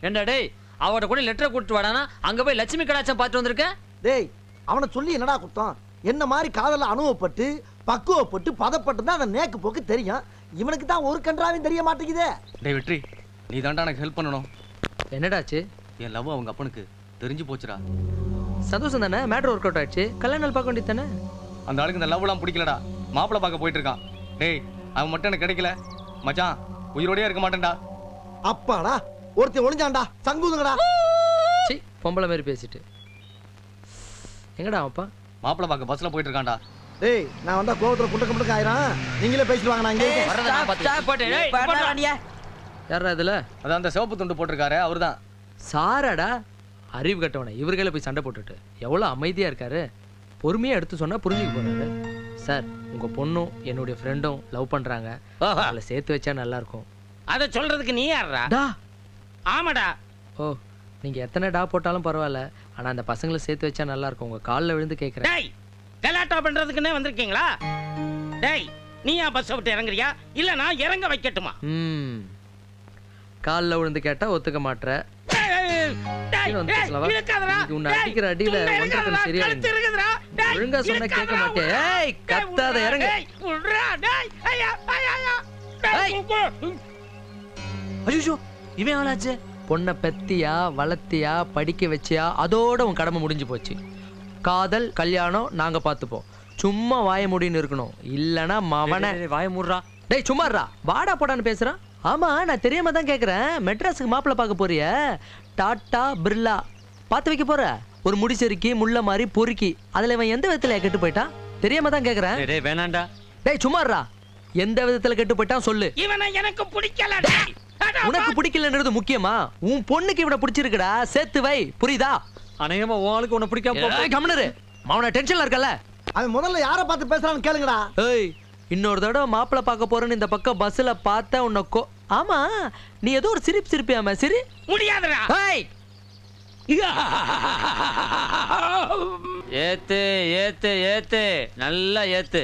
ஏண்டா டேய், அவட கூட லெட்டரை கூட்டிட்டு வாடானா அங்க போய் லட்சுமி கடாச்சம் பார்த்துட்டு வந்திருக்க. டேய், அவனை சொல்லி என்னடா குத்தம்? என்ன மாதிரி காதல அனுபவப்பட்டு பக்குவப்பட்டு பதப்பட்டு தான் அந்த நேக்கு போக்கு தெரியும். இவனுக்கு தான் ஒரு கன்றாவையும் தெரிய மாட்டேங்குதே. டேய் வெற்றி, நீ தாண்டா எனக்கு ஹெல்ப் பண்ணணும். என்னடாச்சு? என் லவ் அவங்க அப்பனுக்கு தெரிஞ்சு போச்சுடா. சந்தோஷம் தானே, மேட்ரு ஒர்க் அவுட் ஆயிடுச்சு. கல்யாணம் நாள் பார்க்க வேண்டியது தானே. அந்த ஆளுக்கு இந்த லவ்லாம் பிடிக்கலடா. மாப்பிள்ளை பார்க்க போயிட்டு இருக்கான். டேய், அவன் மட்டும் எனக்கு கிடைக்கல மச்சான், உயிரோடயே இருக்க மாட்டேன்டா. அப்பாடா, ஒருத்தன் ஒளிஞ்சான்டா. சங்குதுங்கடா. சீ, பொம்பளை மாதிரி பேசிட்டு. எங்கடா அப்பா? மாப்பிள்ளை பார்க்க பஸ்ல போயிட்டு இருக்கான்டா. டேய், நான் வந்தா கோவத்துல குண்டக்க முண்டக்க ஆயிரம். நீங்களே பேசிட்டு வாங்க, நான் இங்கே இருக்கேன். வரத நான் பார்த்து போட்டேன். டேய், போடா. யாரா இதுல? அதான் அந்த சிவப்பு துண்டு போட்டிருக்காரு அவர்தான். சாராடா, அறிவு கட்டவனே. இவர் கையில போய் சண்டை போட்டுட்டு எவ்வளவு அமைதியா இருக்காரு. பொறுமையா எடுத்து சொன்னா புரிஞ்சுக்க போறாரு. சார், உங்க பொண்ணும் என்னுடைய ஃப்ரெண்டும் லவ் பண்றாங்க. அவளை சேர்த்து வச்சா நல்லா இருக்கும். அத சொல்றதுக்கு நீ யாரா? டா. ஆமாடா. ஓ, நீங்க எத்தனை டா போட்டாலும் பரவாயில்ல, ஆனா அந்த பசங்களை சேர்த்து வச்சா நல்லா இருக்கும். உங்க கால்ல விழுந்து கேக்குறேன். டேய், கலாட்டா பண்றதுக்குன்னே வந்திருக்கீங்களா? டேய், நீயா பஸ் விட்டு இறங்குறியா இல்ல நான் இறங்க வைக்கட்டுமா? கால்ல விழுந்து கேட்டா ஒத்துக்க மாட்ற. டேய், வந்து டேய், பேசலவா? இழுக்காதடா. இன்னைக்கு உன்னை டேய், அடிக்கிற அடியில சும்மா ஒன்றரை இழுக்காதடா. சரியா கழுத்து இருக்குதுடா. டேய், ஒழுங்கா சொன்னா கேட்க இழுக்காதடா, மாட்டேன். விட்றா. ஏய், கத்தாத, டேய், இறங்கு. டேய், விட்றா. டேய், ஐயா, ஐயா, ஐயா. ஏய். டேய், ஐயோ, இவன் ஆளாச்சு. பொண்ணை பெத்தியா வளர்த்தியா படிக்க வச்சியா, அதோட உன் கடமை முடிஞ்சு போச்சு. காதல் கல்யாணம் நாங்க பார்த்துப்போம். சும்மா வாய முடின்னு இருக்கணும், இல்லனா மவன. வாய மூடுறா. டேய் சும்மாறா, வாடா போடான்னு பேசுறான். ஆமா, நான் தெரியாம தான் கேக்குறேன். மெட்ராஸுக்கு மாப்பிள்ள பார்க்க போறிய? டாட்டா பிர்லா பார்த்து வைக்க போற? ஒரு முடிச்செருக்கி முள்ள மாதிரி பொறுக்கி, அதுல இவன் எந்த விதத்துல கெட்டு போயிட்டான்? தெரியாம தான் கேக்குறேன். டேய் வேணாண்டா. டேய் சும்மாறா, எந்த விதத்துல கெட்டு போயிட்டான் சொல்லு. இவனை எனக்கு பிடிக்கல. டேய், அடா, உனக்கு பிடிக்கலன்றது முக்கியமா? உன் பொண்ணுக்கு இவனை பிடிச்சிருக்குடா, சேர்த்து வை. புரியுதா? அநேகமா உன் ஆளுக்கு உன்னை பிடிக்காம போ. கம்னரு, அவன டென்ஷன்ல இருக்கல. அவன் முதல்ல யாரை பார்த்து பேசுறான்னு கேளுங்கடா. ஏய், இன்னொரு தடவை மாப்பிள்ள பார்க்க போறேன்னு இந்த பக்கம் பஸ்ல பார்த்த உன்னை ஆமா, நீ ஏதோ ஒரு சிரிப்பு சிரிப்பியாம சரி. முடியாதுடா. ஏய், ஏத்து ஏத்து ஏத்து, நல்லா ஏத்து.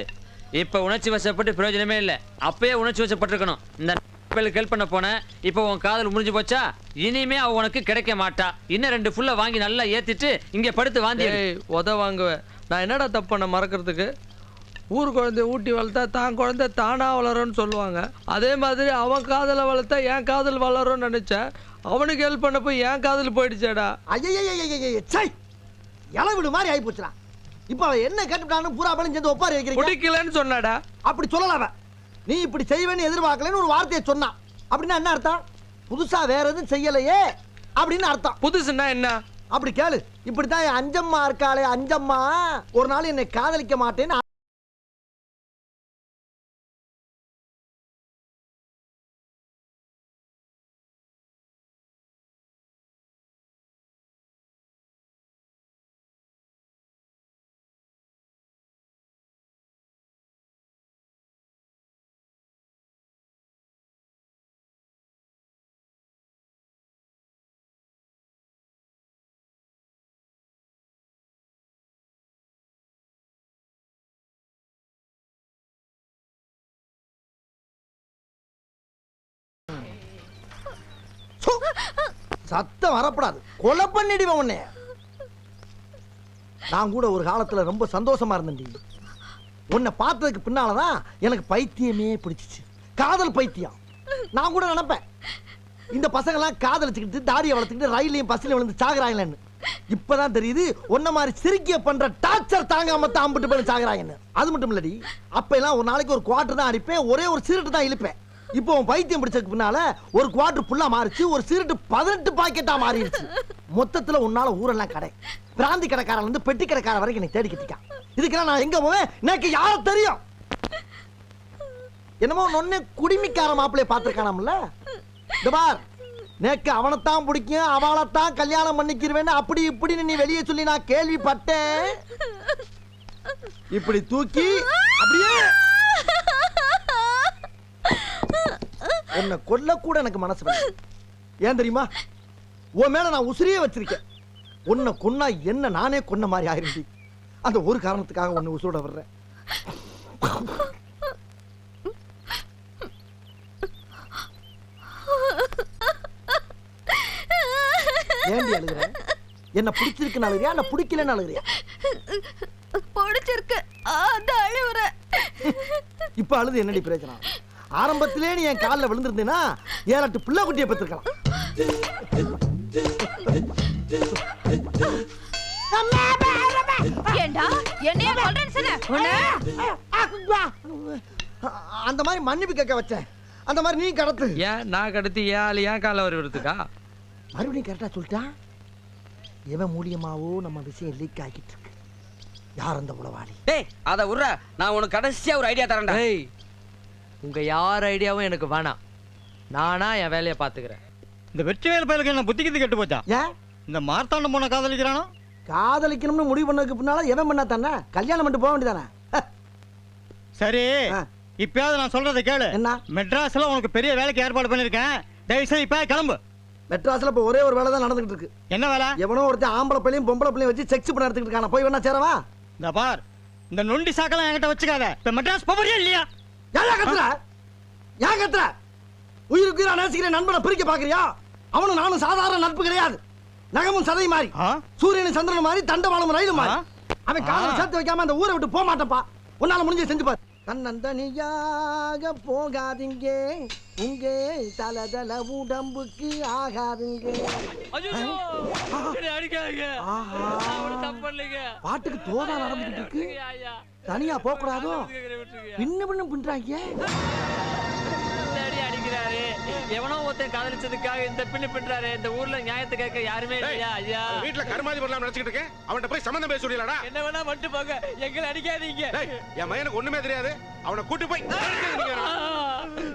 இப்ப உணர்ச்சி வசப்பட்டு பிரயோஜனமே இல்ல. அப்பயே உணர்ச்சி வசப்பட்டிருக்கணும். இந்த ஹெல்ப் பண்ண போன, இப்ப உன் காதல் முடிஞ்சு போச்சா? இனிமே அவ உனக்கு கிடைக்க மாட்டா. இன்னும் 2 ஃபுல்ல வாங்கி நல்லா ஏத்திட்டு இங்க படுத்து வாந்தி. உத வாங்குவேன். நான் என்னடா தப்பு பண்ண மறக்கிறதுக்கு? ஊர் குழந்தைய ஊட்டி வளர்த்தா தான் குழந்தை தானா வளரும்னு சொல்லுவாங்க. அதே மாதிரி அவன் காதலை வளர்த்தா என் காதல் வளரும்னு நினைச்சேன். அவனுக்கு ஹெல்ப் பண்ண போய் என் காதல் போயிடுச்சேடா. ஐயய்யய்யய்யய்ய, இளவிடு மாதிரி ஆகி போச்சுடா. இப்ப அவன் என்ன கேட்டுட்டான்னு பூரா பழம் சேர்ந்து ஒப்பாரி வைக்கிறீங்க. பிடிக்கலன்னு சொன்னாடா. அப்படி சொல்லல அவன். நீ இப்படி செய்வேன்னு எதிர்பார்க்கலன்னு ஒரு வார்த்தையை சொன்னான். அப்படின்னா என்ன அர்த்தம்? புதுசா வேற எதுவும் செய்யலையே அப்படின்னு அர்த்தம். புதுசுன்னா என்ன? அப்படி கேளு. இப்படித்தான் என் அஞ்சம்மா இருக்காளே, அஞ்சம்மா ஒரு நாள் என்னை காதலிக்க மாட்டேன்னு சத்தம் வரப்படாது. கொலை பண்ணிடுவேன் உன்னை. நான் கூட ஒரு காலத்துல ரொம்ப சந்தோஷமா இருந்தேன். உன்னை பார்த்ததுக்கு பின்னாலதான் எனக்கு பைத்தியமே பிடிச்சிச்சு. காதல் பைத்தியம். நான் கூட நினைப்பேன், இந்த பசங்க எல்லாம் காதலிச்சுக்கிட்டு தாடியை வளர்த்துக்கிட்டு ரயிலையும் பஸ்லையும் விழுந்து சாகுறாங்களேன்னு. இப்பதான் தெரியுது ஒன்ன மாதிரி சிரிக்கிய பண்ற டார்ச்சர் தாங்காம தான் அம்பிட்டு போய் சாகுறாங்கன்னு. அது மட்டும் இல்லடி, அப்ப எல்லாம் ஒரு நாளைக்கு ஒரு குவார்டர் தான் அடிப்பேன், ஒரே ஒரு சிகரெட் தான் இழுப்பேன். இப்போ பைத்தியம் பிடிச்சதுக்கு பின்னால ஒரு குவார்டர் ஃபுல்லா மாறிச்சு, ஒரு சிகரெட் 18 பாக்கெட்டா மாறிடுச்சு. மொத்தத்துல உன்னால ஊரெல்லாம் கடை, பிராந்தி கடைக்காரன் இருந்து பெட்டி கடைக்காரன் வரைக்கும் என்னை தேடி கட்டிக்கான். இதுக்கெல்லாம் நான் எங்க போவேன்? எனக்கு யார தெரியும்? என்னமோ நொன்னே குடிமிக்கார மாப்பிள்ளைய பாத்துருக்கானாம்ல. இந்த பார், நேக்கு அவனைத்தான் பிடிக்கும், அவளைத்தான் கல்யாணம் பண்ணிக்கிறவேன்னு அப்படி இப்படின்னு நீ வெளியே சொல்லி நான் கேள்விப்பட்டேன். இப்படி தூக்கி அப்படியே உன்னை கொல்ல கூட எனக்கு மனசு வரல. ஏன் தெரியுமா? உன் மேல நான் உசிரியே வச்சிருக்கேன். உன்னை கொன்னா என்ன நானே கொன்ன மாதிரி ஆயிருந்தி. அந்த ஒரு காரணத்துக்காக உன்னை உசுரோட வர்றேன். ஏண்டி அழுகுற? என்ன பிடிச்சிருக்குன்னு அழுகிறியா இல்ல பிடிக்கலன்னு அழுகிறியா? பிடிச்சிருக்கு அதான் அழுவுறேன். இப்ப அழுது என்னடி பிரச்சனை? ஆரம்பத்திலே நீ என் காலில் விழுந்திருந்தேன்னா 7-8 பிள்ளை குட்டியை பெற்றிருக்கலாம். ஏண்டா என்னைய கொல்றேன்னு சொன்ன? அந்த மாதிரி மன்னிப்பு கேட்க வச்சேன். அந்த மாதிரி நீ கடத்து. ஏன் நான் கடத்தி ஏன் கால வருவதுக்கா? மறுபடியும் கரெக்டா சொல்லிட்டா. எவன் மூலியமாவோ நம்ம விஷயம் லீக் ஆகிட்டு இருக்கு. யார் அந்த உளவாளி? டேய் அத உர்ற, நான் உனக்கு கடைசியா ஒரு ஐடியா தரேன்டா. ஏய், உங்க யார் ஐடியாவும் எனக்கு வேணாம். நானா என் வேலையை பாத்துக்கிறேன். இந்த வெற்றிவேல் பயலுக்கு என்ன புத்திக்கிட்டு கெட்டு போச்சா? ஏன் இந்த மார்த்தாண்டம் போன காதலிக்கிறானோ? காதலிக்கணும்னு முடிவு பண்ணதுக்கு பின்னால எவன் பண்ணா தானே கல்யாணம் பண்ணிட்டு போக வேண்டியதானே? சரி, இப்பயாவது நான் சொல்றதை கேளு. என்ன? மெட்ராஸ்ல உனக்கு பெரிய வேலைக்கு ஏற்பாடு பண்ணிருக்கேன். தயவு செய்து இப்ப கிளம்பு. மெட்ராஸ்ல இப்ப ஒரே ஒரு வேலை தான் நடந்துகிட்டு இருக்கு. என்ன வேலை? எவனோ ஒருத்தன் ஆம்பளை பிள்ளையும் பொம்பளை பிள்ளையும் வச்சு செக்ஸ் பண்ண எடுத்துக்கிட்டு இருக்கான. போய் வேணா சேரவா? இந்த பார், இந்த நொண்டி சாக்கெல்லாம் என்கிட்ட வச்சுக்காத. இப்ப மெட்ராஸ் போறியா இல்லையா? ஏன் கத்துற? ஏன் கத்துற? உயிருக்கு உயிரா நேசிக்கிற நண்பனை பிரிக்க பாக்குறியா? அவனும் நானும் சாதாரண நட்பு கிடையாது. நகமும் சதை மாதிரி, சூரியனும் சந்திரன் மாதிரி, தண்டவாளம் ரயிலு மாதிரி. அவன் காலம் சேர்த்து வைக்காம அந்த ஊரை விட்டு போக மாட்டப்பா. உன்னால முடிஞ்சு செஞ்சு பாரு. தன்னந்தனியாக போகாதீங்க, உங்க தலதல உடம்புக்கு ஆகாதுங்க. பாட்டுக்கு தோதா நடந்துகிட்டு இருக்கு. தனியா போக கூடாதோ? பின்ன பின்றாங்க. எவனோ ஒருத்தன் காதலிச்சதுக்காக இந்த பின்னு பின்றாரு. இந்த ஊர்ல நியாயத்தை கேட்க யாருமே இல்லையா? ஐயா, வீட்டுல கருமாதி பண்ணலாம் நினைச்சிட்டு இருக்கேன். அவன்கிட்ட போய் சம்பந்தம் பேச சொல்லிடா. என்ன வேணா மட்டும் போங்க, எங்களை அடிக்காதீங்க. என் பையனுக்கு ஒண்ணுமே தெரியாது. அவனை கூட்டி போய்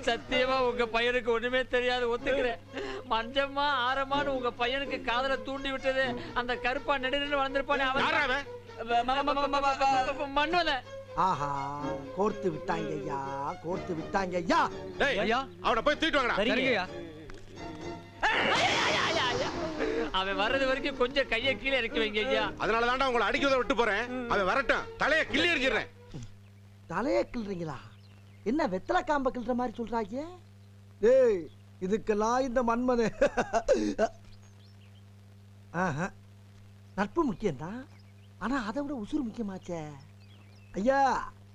சத்தியமா உங்க பையனுக்கு ஒண்ணுமே தெரியாது, ஒத்துக்கிறேன். மஞ்சம்மா ஆரமானு உங்க பையனுக்கு காதல தூண்டி விட்டது அந்த கருப்பா நெடுநின்று வளர்ந்திருப்பானே அவன். மண்வத. ஆஹா, கோர்த்து விட்டாங்க ஐயா, கோர்த்து விட்டாங்க ஐயா. ஐயா, அவனை போய் தூக்கிட்டு வாங்கடா. சரிங்கய்யா. அவன் வர்றது வரைக்கும் கொஞ்சம் கையை கீழே இறக்கி வைங்க ஐயா. அதனால தான்டா உங்களை அடிக்கிறத விட்டு போறேன். அவன் வரட்டும், தலையை கிள்ளி எறிஞ்சிடுறேன். தலையை கிள்றீங்களா? என்ன வெத்தலை காம்ப கிள்ற மாதிரி சொல்றாங்க? டேய், இதுக்கெல்லாம் இந்த மன்மத நட்பு முக்கியம்தான். ஆனா அதை விட உசுறு முக்கியமாச்சே. ஐயா,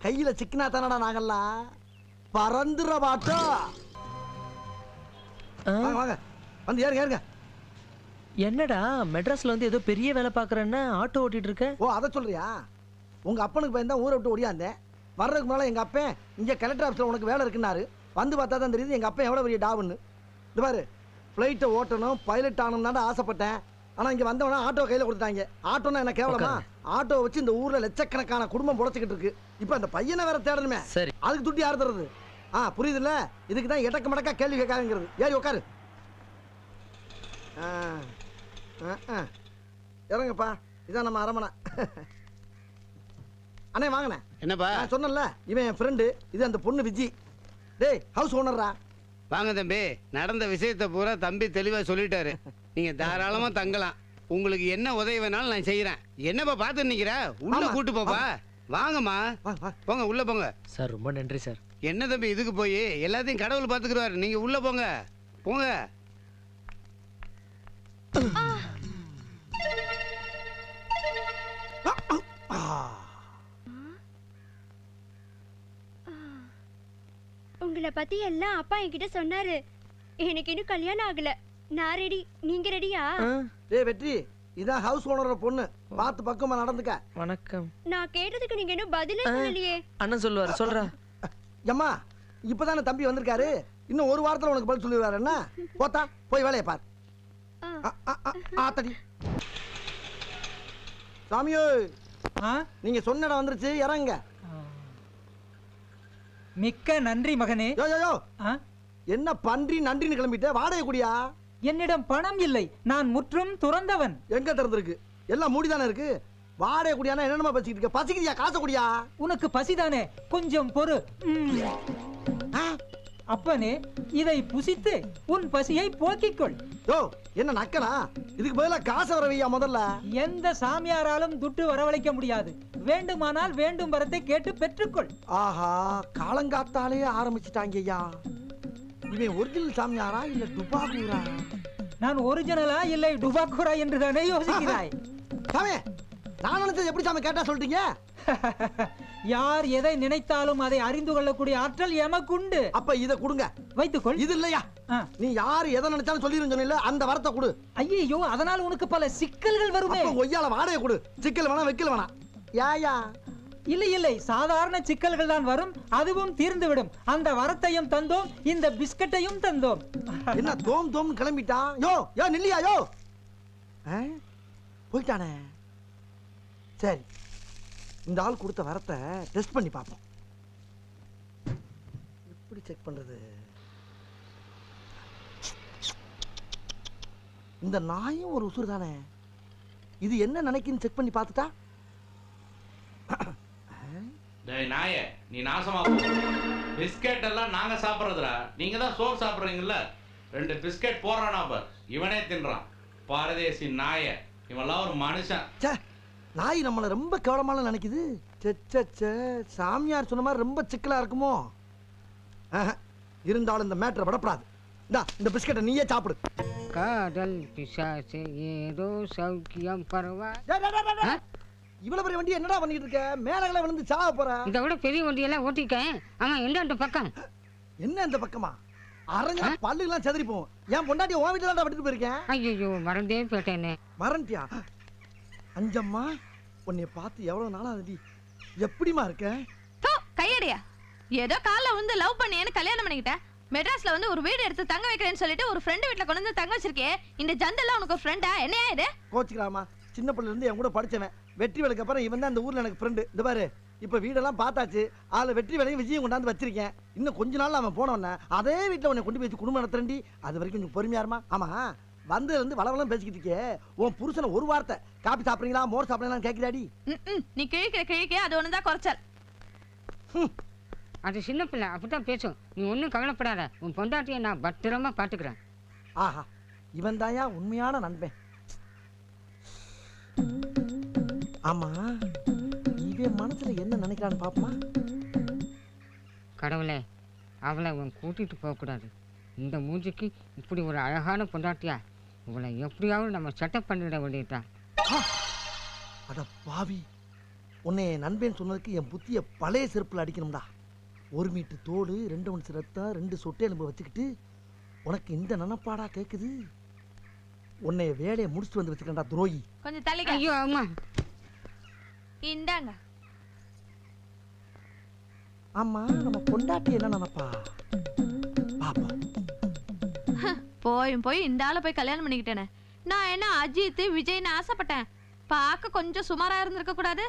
கையில சிக்கனா தானடா நாங்கெல்லாம் பறந்துற மாட்டோம். வாங்க வந்து ஏறுங்க ஏறுங்க. என்னடா மெட்ராஸ்ல வந்து ஏதோ பெரிய வேலை பாக்குறேன்னா ஆட்டோ ஓட்டிட்டு இருக்க? ஓ, அதை சொல்றியா? உங்க அப்பனுக்கு பயந்தா ஊரை விட்டு ஓடியாந்தேன். வர்றதுக்கு முன்னால எங்க அப்பன் இங்க கலெக்டர் ஆஃபீஸ்ல உனக்கு வேலை இருக்குன்னாரு. வந்து பார்த்தா தான் தெரியுது எங்க அப்பன் எவ்வளவு பெரிய டாவுன்னு. இது பாரு, ஃப்ளைட்டை ஓட்டணும், பைலட் ஆகணும் தான் ஆசைப்பட்டேன். ஆனா இங்க வந்தவனா ஆட்டோ கையில கொடுத்தாங்க. ஆட்டோன்னா என்ன கேவலமா? ஆட்டோ வச்சு இந்த ஊர்ல லட்சக்கணக்கான குடும்பம் பொழைச்சிக்கிட்டு இருக்கு. இப்ப அந்த பையனை வேற தேடணுமே. சரி, அதுக்கு துட்டி யாரு தருது? புரியுதுல்ல? இதுக்கு தான் எடக்க மடக்கா கேள்வி கேட்காதுங்கிறது. ஏறி உட்காரு. இறங்கப்பா, இதான் நம்ம அரமனை. அண்ணே வாங்கண்ணே. என்னப்பா? நான் சொன்னேன்ல, இவன் என் ஃப்ரெண்டு. இது அந்த பொண்ணு விஜி. டேய், ஹவுஸ் ஓனர்ரா. வாங்க தம்பி. நடந்த விஷயத்தை பூரா தம்பி தெளிவா சொல்லிட்டாரு. நீங்க தாராளமா தங்கலாம். உங்களுக்கு என்ன உதவி வேணாலும் நான் செய்யறேன். என்னப்பா பார்த்து நிக்கிற? உள்ள கூட்டு போப்பா. வாங்கம்மா, போங்க உள்ள போங்க. சார் ரொம்ப நன்றி சார். என்ன தம்பி இதுக்கு போய் எல்லாத்தையும் கடவுள் பாத்துக்குறாரு. நீங்க உள்ள போங்க போங்க. உங்களை பத்தி எல்லாம் அப்பா என்கிட்ட சொன்னாரு. எனக்கு இன்னும் கல்யாணம் ஆகல. நான் ரெடி. நீங்க ரெடியா? டேய் வெற்றி, இதான் ஹவுஸ் ஓனரோட பொண்ணு. பார்த்து பக்கமா நடந்துக்க. வணக்கம். நான் கேட்டதுக்கு நீங்க இன்னும் பதிலே சொல்லலையே. அண்ணன் சொல்லுவாரு, சொல்றா. அம்மா, இப்பதானே தம்பி வந்திருக்காரு. இன்னும் ஒரு வாரத்துல உனக்கு பதில் சொல்லிடுவாரு. என்ன போத்தா, போய் வேலையை பார். ஆத்தடி சாமியோ, நீங்க சொன்ன இடம் வந்துருச்சு, இறங்க. மிக்க நன்றி மகனே. யோ யோ யோ, என்ன பன்றி நன்றின்னு கிளம்பிட்ட? வாடகை குடியா? என்னிடம் பணம் இல்லை. நான் முற்றும் துறந்தவன். எங்க திறந்திருக்கு? எல்லாம் மூடிதானே இருக்கு. வாடகை குடியானா என்னென்னமா பேசிக்கிட்டு இருக்க? பசிக்குதியா? காசை குடியா? உனக்கு பசிதானே, கொஞ்சம் பொறு. அப்பனே, இதை புசித்து உன் பசியை போக்கிக்கொள். யோ, என்ன நக்கலா? இதுக்கு பதிலா காசை வர வையா முதல்ல. எந்த சாமியாராலும் துட்டு வரவழைக்க முடியாது. வேண்டுமானால் வேண்டும் வரத்தை கேட்டு பெற்றுக்கொள். ஆஹா, காலங்காத்தாலே ஆரம்பிச்சிட்டாங்க ஐயா. இவன் ஒரிஜினல் சாமியாரா இல்ல டுபாக்கூரா? நான் ஒரிஜினலா இல்லை டுபாக்கூரா என்று தானே யோசிக்கிறாய்? சாமி, நான் நினைச்சது எப்படி சாமி கேட்டா சொல்லிட்டீங்க? யார் எதை நினைத்தாலும் அதை அறிந்து கொள்ளக்கூடிய ஆற்றல் எமக்குண்டு. அப்ப இத கொடுங்க, வைத்துக்கொள். இது இல்லையா? நீ யார் எதை நினைச்சாலும் சொல்லிரும் சொன்ன, அந்த வரத்தை கொடு. ஐயோ, அதனால் உனக்கு பல சிக்கல்கள் வருமே. ஒய்யால வாடகை கொடு. சிக்கல் வேணா வைக்கல வேணாம். யாயா? இல்லை இல்லை, சாதாரண சிக்கல்கள் தான் வரும், அதுவும் தீர்ந்துவிடும். அந்த வரத்தையும் தந்தோம், இந்த பிஸ்கட்டையும் தந்தோம். என்ன தோம் தோம் கிளம்பிட்டான்? யோ யோ நில்லியா? யோ போயிட்டானே. சரி, இந்த ஆள் கொடுத்த வரத்தை டெஸ்ட் பண்ணி பார்ப்போம். எப்படி செக் பண்றது? இந்த நாயும் ஒரு உசுறு தானே. இது என்ன நினைக்குன்னு செக் பண்ணி பார்த்துட்டா? டேய் நாயே, நீ நாசமா போ. பிஸ்கெட் எல்லாம் நாங்க சாப்பிடுறதுடா. நீங்க தான் சோறு சாப்பிடுறீங்கல்ல. 2 பிஸ்கெட் போடுறானா பார், இவனே தின்றான். பாரதேசி நாய, இவன்லாம் ஒரு மனுஷன். நாய் நம்மளை ரொம்ப கேவலமான நினைக்குது. சாமியார் சொன்ன மாதிரி ரொம்ப சிக்கலா இருக்குமோ? இருந்தாலும் இந்த மேட்டரை விடப்படாது. இந்த பிஸ்கெட்டை நீயே சாப்பிடு. காதல் பிசாசு ஏதோ சௌக்கியம் பரவா. இவ்வளவு பெரிய வண்டி என்னடா பண்ணிட்டு இருக்க? மேலகளை விழுந்து சாவ போற. இதை விட பெரிய வண்டியெல்லாம் ஓட்டிட்டேன். ஆமா, எந்த பக்கம்? என்ன இந்த பக்கமா? அரங்க பல்லுலாம் செதறி போகும். என் பொண்டாட்டி உன் வீட்டுல தான் விட்டுட்டு போயிருக்கேன். ஐயோ, மறந்தே போயிட்டேனே. மறந்துட்டியா? அஞ்சம்மா, உன்னைய பார்த்து எவ்வளவு நாளா ஆகுது. எப்படிமா இருக்க? கையடியா, ஏதோ காலைல வந்து லவ் பண்ணியேன்னு கல்யாணம் பண்ணிக்கிட்டேன். மெட்ராஸ்ல வந்து ஒரு வீடு எடுத்து தங்க வைக்கிறேன்னு சொல்லிட்டு ஒரு ஃப்ரெண்டு வீட்டுல கொண்டு வந்து தங்க வச்சிருக்கே. இந்த ஜந்தெல்லாம் உனக்கு ஃப்ரெண்டா? என்னையா இது? கோச்சுக்கலாமா? சின்ன பிள்ளைல இருந்து என் கூட படிச்சவன். வெற்றி வேலைக்கு அப்புறம் இவன் தான் இந்த ஊர்ல எனக்கு ஃப்ரெண்டு. இந்த பாரு, இப்ப வீடெல்லாம் பார்த்தாச்சு. அதுல வெற்றி வேலையும் விஜயம் கொண்டாந்து வச்சிருக்கேன். இன்னும் கொஞ்ச நாள் அவன் போனவன அதே வீட்டுல உன்னை கொண்டு போய் குடும்பம் நடத்துறேன்டி. அது வரைக்கும் கொஞ்சம் பொறுமையா இருமா. ஆமா, வந்து வளவளம் பேசிக்கிட்டு இருக்கே. உன் புருஷனை ஒரு வார்த்தை காப்பி சாப்பிடுறீங்களா மோர் சாப்பிடுறீங்களான்னு கேட்கிறாடி. நீ கிழிக்க அது ஒண்ணுதான் குறைச்சல். அது சின்ன பிள்ளை, அப்படித்தான் பேசும். நீ ஒன்றும் கவலைப்படாத. உன் பொண்டாட்டியை நான் பத்திரமா பாத்துக்கிறேன். ஆஹா, இவன் தாயா உண்மையான நண்பன். ஆமா, இவன் மனசுல என்ன நினைக்கிறான்னு பாப்போமா? கடவுளே, அவளை அவன் கூட்டிட்டு போகக்கூடாது. இந்த மூஞ்சிக்கு இப்படி ஒரு அழகான பொண்டாட்டியா? இவளை எப்படியாவது நம்ம செட்டப் பண்ணிட வேண்டியதுதான். அட பாவி, உன்னை நண்பன் சொன்னதுக்கு என் புத்திய பழைய செருப்புல அடிக்கணும்டா. 1 மீட்டர் தோடு, 2 ஒன்ஸ் ரத்தம், 2 சொட்டை எலும்பு வச்சுக்கிட்டு உனக்கு இந்த நினைப்பாடா கேக்குது? உன்னைய வேலையை முடிச்சுட்டு வந்து வச்சுக்கண்டா துரோகி. கொஞ்சம் தள்ளி. ஐயோ அம்மா, இந்தாங்க. ஆமா, நம்ம பொண்டாட்டி என்ன நினைப்பா பாப்போம். போய் இந்த ஆளை போய் கல்யாணம் பண்ணிக்கிட்டேனே. நான் என்ன அஜித் விஜய்னு ஆசைப்பட்டேன்? பார்க்க கொஞ்சம் சுமாரா இருந்திருக்க கூடாது?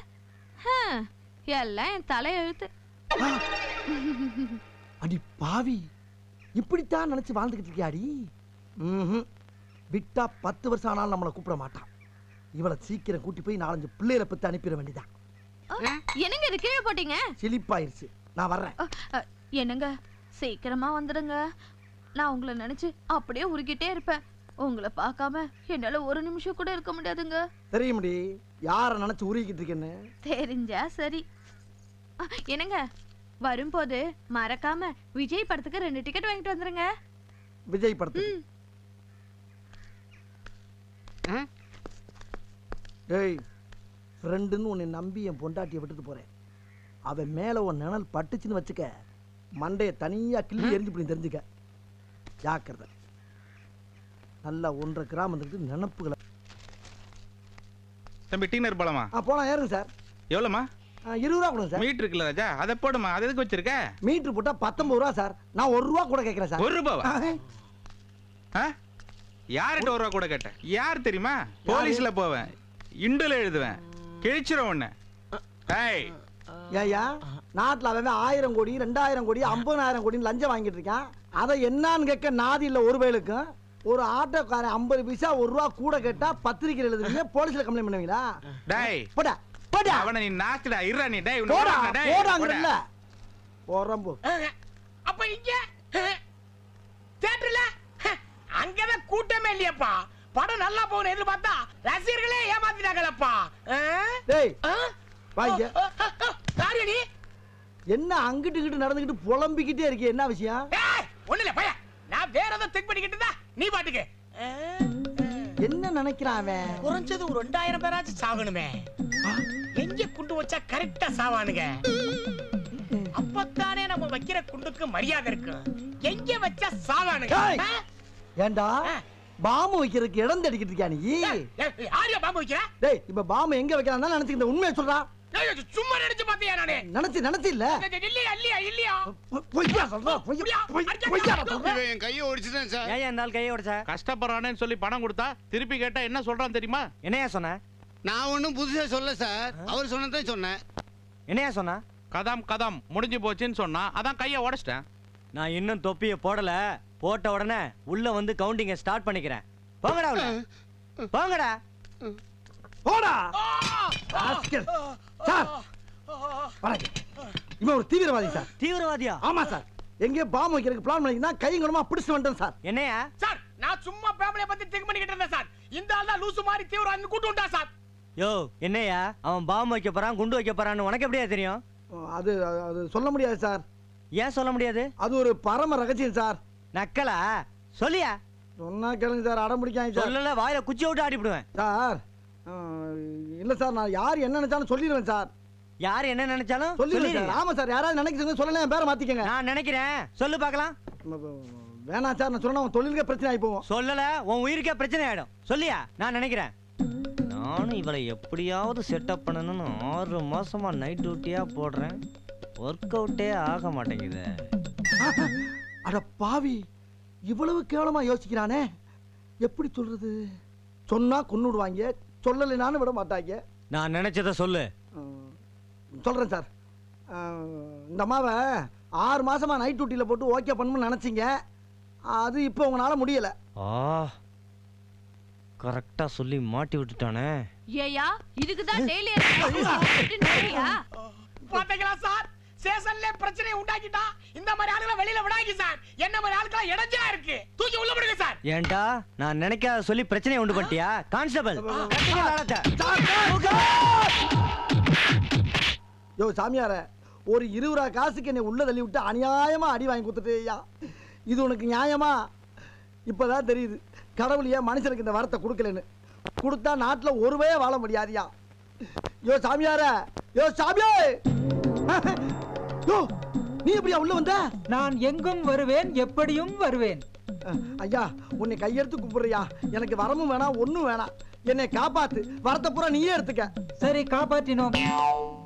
எல்லாம் என் தலையெழுத்து. அடி பாவி, இப்படித்தான் நினைச்சு வாழ்ந்துகிட்டு இருக்கியாடி? விட்டா 10 வருஷம் ஆனாலும் நம்மளை கூப்பிட மாட்டான். இவளை சீக்கிரம் கூட்டி போய் 4-5 பிள்ளைகளை பத்தி அனுப்பிட வேண்டியதான். என்னங்க இது கீழே போட்டீங்க? சிலிப்பாயிருச்சு. நான் வர்றேன். என்னங்க சீக்கிரமா வந்துடுங்க. நான் உங்களை நினைச்சு அப்படியே உருகிட்டே இருப்பேன். உங்களை பார்க்காம என்னால ஒரு நிமிஷம் கூட இருக்க முடியாதுங்க. தெரியும்டி யார நினைச்சு உருகிட்டு இருக்கேன்னு. தெரிஞ்சா சரி. என்னங்க, வரும்போது மறக்காம விஜய் படத்துக்கு 2 டிக்கெட் வாங்கிட்டு வந்துருங்க. விஜய் படத்துக்கு? டேய், ஃப்ரெண்டுன்னு உன்னை நம்பி என் பொண்டாட்டியை விட்டுட்டு போறேன். அவன் மேல உன் நிழல் பட்டுச்சுன்னு வச்சுக்க, மண்டைய தனியா கிள்ளி எரிஞ்சு போய் தெரிஞ்சுக்க. ஜாக்கிரதை. நல்லா 1.5 கிராம் வந்துட்டு நினப்புகளை. தம்பி டீனர் போலாமா? போலாம், ஏறுங்க சார். எவ்வளோமா? 20 ரூபா கொடுங்க சார். மீட்டர் இருக்குல்ல ராஜா, அதை போடுமா. அது எதுக்கு வச்சிருக்க? மீட்டர் போட்டா 19 ரூபா சார். நான் 1 ரூபா கூட கேட்கிறேன் சார். 1 ரூபாவா? யார்கிட்ட 1 ரூபா கூட கேட்டேன்? யார் தெரியுமா? போலீஸ்ல போவேன், இண்டுல எழுதுவேன், கிழிச்சிரும் ஒண்ணு. ஏயா, நாட்டுல அவன் 1000 கோடி 2000 கோடி 50,000 கோடின்னு லஞ்சம் வாங்கிட்டு இருக்கான். அதை என்னன்னு கேட்க நாதி இல்ல ஒரு வயலுக்கும். ஒரு ஆட்டோக்காரன் 50 பைசா 1 ரூபா கூட கேட்டா பத்திரிக்கை எழுதுவீங்க, போலீஸ்ல கம்ப்ளைண்ட் பண்ணுவீங்களா? டேய் போடா போடா. அவனை நீ நாக்குடா இருடா நீ டேய் போடா போடாங்கறல்ல. போறம்போ. அப்ப இங்க தியேட்டர்ல அங்கதான் கூட்டமே இல்லையப்பா. படம் நல்லா போகணும் எதிர்பார்த்தா ரசிகர்களே ஏமாத்திட்டாங்களப்பா. டேய் வாங்க. காரியடி என்ன அங்கிட்டு இங்கிட்டு நடந்துக்கிட்டு புலம்பிக்கிட்டே இருக்கே, என்ன விஷயம்? ஒண்ணு இல்ல பையா, நான் வேற ஏதோ திங்க் பண்ணிக்கிட்டு இருந்தா நீ பாட்டுக்கு என்ன நினைக்கிறான் அவன்? குறைஞ்சது ஒரு 2000 பேராச்சும் சாகணுமே. எங்க குண்டு வச்சா கரெக்டா சாவானுங்க. அப்பத்தானே நம்ம வைக்கிற குண்டுக்கு மரியாதை இருக்கு. எங்க வச்சா சாவானுங்க. ஏண்டா பாம்பு வைக்கிறதுக்கு இடம் தேடிக்கிட்டு இருக்கியா நீ? யாரையா பாம்பு வைக்கிற? டேய் இப்ப பாம்பு எங்க வைக்கிறான் நினைச்சுக்கிட்ட, உண்மையை சொல்றா. சும்மா நினைச்சு பாத்தியா? நானே நினைச்சு இல்ல. இல்லையா இல்லையா இல்லையா பொய்யா சொல்றா, பொய்யா சொல்றா. இவன் என் கையை ஒடிச்சிட்டேன் சார். ஏன் இந்த ஆள் கையை உடைச்ச? கஷ்டப்படுறானேன்னு சொல்லி பணம் கொடுத்தா திருப்பி கேட்டா என்ன சொல்றான் தெரியுமா? என்னையா சொன்ன? நான் ஒன்றும் புதுசா சொல்ல சார், அவர் சொன்னதான் சொன்னேன். என்னையா சொன்ன? கதம் முடிஞ்சு போச்சுன்னு சொன்னா அதான் கையை உடைச்சிட்டேன். நான் இன்னும் தொப்பிய போடல, போட்ட உடனே உள்ள வந்து கவுண்டிங்க ஸ்டார்ட் பண்ணிக்கிறேன். போங்கடா உள்ள போங்கடா. போடா ராஸ்கல். சார் வணக்கம். இவன் ஒரு தீவிரவாதி சார். தீவிரவாதியா? ஆமா சார். எங்கே பாம்பு வைக்கிறதுக்கு பிளான் பண்ணிக்கினா கைங்கரமா பிடிச்சு வந்துட்டேன் சார். என்னையா? சார் நான் சும்மா ஃபேமிலியை பத்தி திங்க் பண்ணிக்கிட்டு இருந்தேன் சார். இந்த ஆள் தான் லூசு மாதிரி தீவிரவாதி கூட்டு விட்டா சார். யோ என்னையா அவன் பாம்பு வைக்க போறான், குண்டு வைக்க போறான்னு உனக்கு எப்படியா தெரியும்? அது அது சொல்ல முடியாது சார். ஏன் சொல்ல முடியாது? அது ஒரு பரம ரகசியம் சார். நக்கலா? சொல்லியா? சொன்னா கேளுங்க சார், அடம் பிடிக்காங்க சார். சொல்லல வாயில குச்சி விட்டு ஆடிவிடுவேன் சார். இல்ல சார், நான் யார் என்ன நினைச்சாலும் சொல்லிடுவேன் சார். யார் என்ன நினைச்சாலும் சொல்லிடுவேன் சார். ஆமா சார், யாராவது நினைக்கிறீங்க சொல்லல, என் பேரை மாத்திக்கங்க. நான் நினைக்கிறேன், சொல்லு பார்க்கலாம். வேணாம் சார், நான் சொன்னா உன் தொழிலுக்கே பிரச்சனை ஆகி போகும். சொல்லல உன் உயிருக்கே பிரச்சனை ஆயிடும். சொல்லியா? நான் நினைக்கிறேன். நானும் இவளை எப்படியாவது செட்டப் பண்ணணும்னு 6 மாசமா நைட் டியூட்டியா போடுறேன். ஒர்க் அவுட்டே ஆக மாட்டேங்குது. அட பாவி, இவ்வளவு கேவலமா யோசிக்கிறானே. எப்படி சொல்றது? சொன்னா கொன்னுடுவாங்க, சொல்லலைனாலும் விட மாட்டாங்க. நான் நினைச்சத சொல்லு. சொல்றேன் சார். இந்த அம்மாவை 6 மாசமா நைட் டியூட்டியில போட்டு ஓகே பண்ணணும்னு நினைச்சீங்க. அது இப்போ உங்களால முடியல. கரெக்டா சொல்லி மாட்டி விட்டுட்டானே. ஏயா இதுக்குதான் டெய்லி பாத்தீங்களா சார், ஸ்டேஷன்ல பிரச்சனை உண்டாக்கிட்டா இந்த மாதிரி ஆளுகளை வெளியில விடாதீங்க சார். என்ன மாதிரி ஆளுகளா இடைஞ்சலா இருக்கு, தூக்கி உள்ள விடுங்க சார். ஏன்டா நான் நினைக்காத சொல்லி பிரச்சனையை உண்டு பண்ணிட்டியா? கான்ஸ்டபிள் யோ சாமியார, ஒரு 20 ரூபா காசுக்கு என்னை உள்ள தள்ளி விட்டு அநியாயமா அடி வாங்கி கொடுத்துட்டேயா. இது உனக்கு நியாயமா? இப்பதான் தெரியுது கடவுள் ஏன் மனுஷனுக்கு இந்த வரத்தை கொடுக்கலன்னு. கொடுத்தா நாட்டுல ஒருவே வாழ முடியாதியா. யோ சாமியார, யோ சாமியே, யோ நீ எப்படியா உள்ள வந்த? நான் எங்கும் வருவேன், எப்படியும் வருவேன். ஐயா உன்னை கையெடுத்து கும்பிடுறியா. எனக்கு வரமும் வேணாம், ஒண்ணும் வேணாம். என்னை காப்பாத்து. வரத்தை பூரா நீயே எடுத்துக்க. சரி, காப்பாற்றினோம்.